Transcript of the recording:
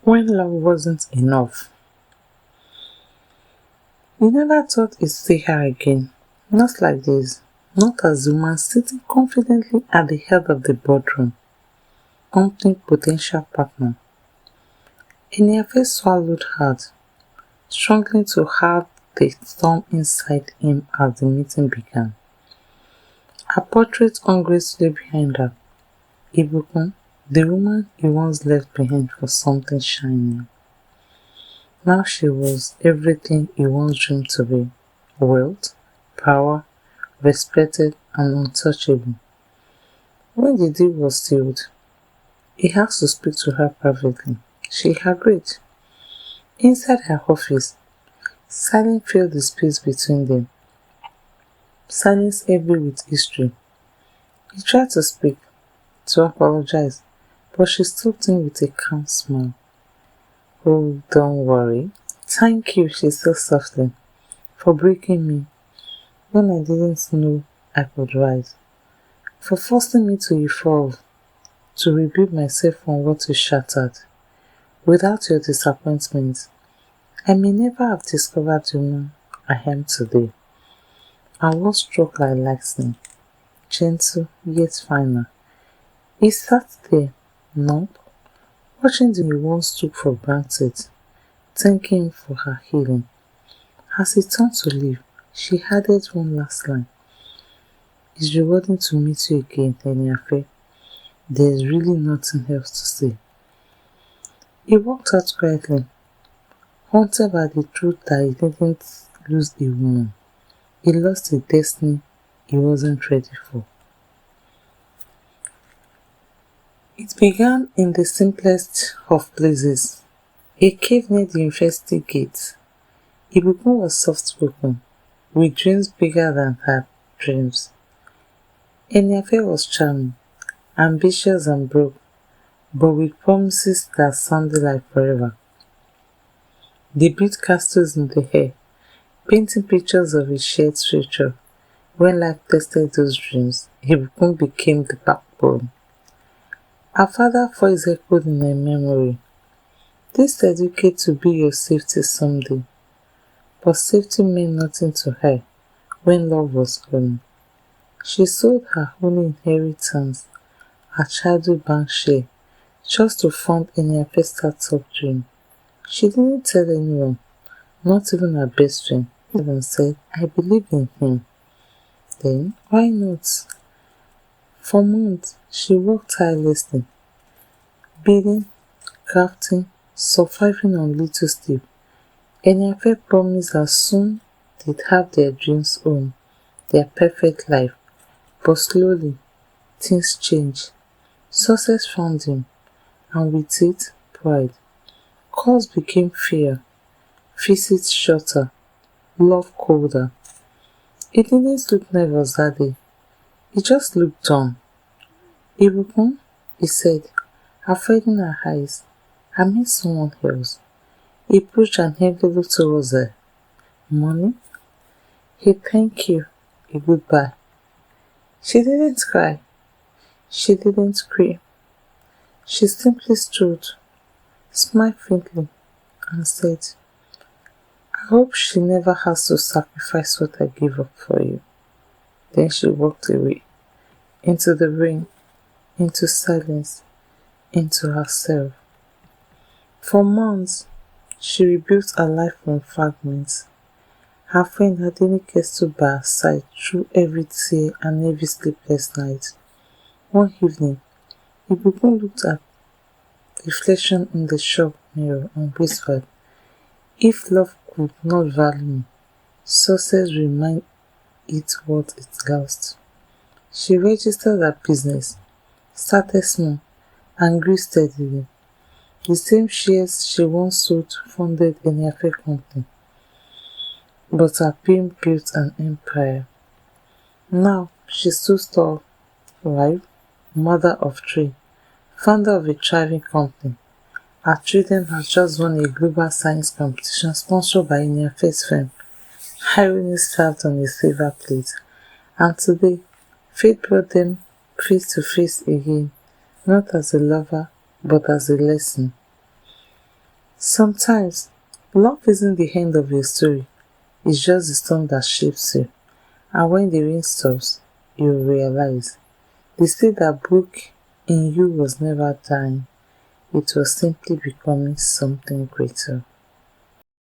when love wasn't enough. He never thought he'd see her again. Not like this. Not as the woman sitting confidently at the head of the boardroom. Company potential partner. Eniofe swallowed hard, struggling to have the storm inside him as the meeting began. Her portrait hung gracefully behind her. Ibukun, the woman he once left behind for something shinier. Now she was everything he once dreamed to be. Wealth, power, respected and untouchable. When the deal was sealed, he asked to speak to her privately. She agreed. Inside her office, silence filled the space between them. Silence heavy with history. He tried to speak, to apologize, but she stopped him with a calm smile. Oh, don't worry. Thank you, she said softly, for breaking me when I didn't know I could rise, for forcing me to evolve, to rebuild myself from what you shattered. Without your disappointment, I may never have discovered the woman I am today. I was struck like lightning, gentle yet final. He sat there, numb, watching the woman he once took for granted, thanking him for her healing. As he turned to leave, she added one last line. It's rewarding to meet you again, Eniofe. There's really nothing else to say. He walked out quietly, haunted by the truth that he didn't lose a woman. He lost a destiny he wasn't ready for. It began in the simplest of places, a cave near the university gate. Ibukun was soft-spoken, with dreams bigger than her dreams. Eniofe was charming, ambitious and broke, but with promises that sounded like forever. They built castles in the air, painting pictures of a shared future. When life tested those dreams, Ibukun became the backbone. Her father's voice echoed in her memory. This educate to be your safety someday. But safety meant nothing to her when love was gone. She sold her only inheritance, her childhood bank share, just to fund Eniofe's startup dream. She didn't tell anyone, not even her best friend, and said, I believe in him. Then, why not? For months, she worked tirelessly, bidding, crafting, surviving on little sleep. Eniofe promised that soon they'd have their dreams home, their perfect life. But slowly, things changed. Success found him, and with it, pride. Calls became fear, visits shorter, love colder. He didn't look nervous that day. He just looked dumb. Ibukun, he said, avoiding her eyes. I met someone else. He pushed an envelope towards her. Money? A thank you, a goodbye. She didn't cry. She didn't scream. She simply stood, smiled faintly, and said, I hope she never has to sacrifice what I gave up for you. Then she walked away, into the rain, into silence, into herself. For months, she rebuilt her life from fragments. Her friend Adenike stood by her side through every tear and every sleepless night. One evening, Ibukun looked at the reflection in the shop mirror and whispered, if love could not value me, success remind it what it lost. She registered her business, started small, and grew steadily. The same shares she once sold funded Eniofe company, but her pain built an empire. Now she stood tall, wife, mother of three, founder of a thriving company. Her children had just won a global science competition sponsored by Eniofe's firm. Irony served on a silver plate, and today, fate brought them face to face again, not as a lover, but as a lesson. Sometimes, love isn't the end of your story, it's just the storm that shapes you. And when the rain stops, you'll realize the seed that broke in you was never dying, it was simply becoming something greater.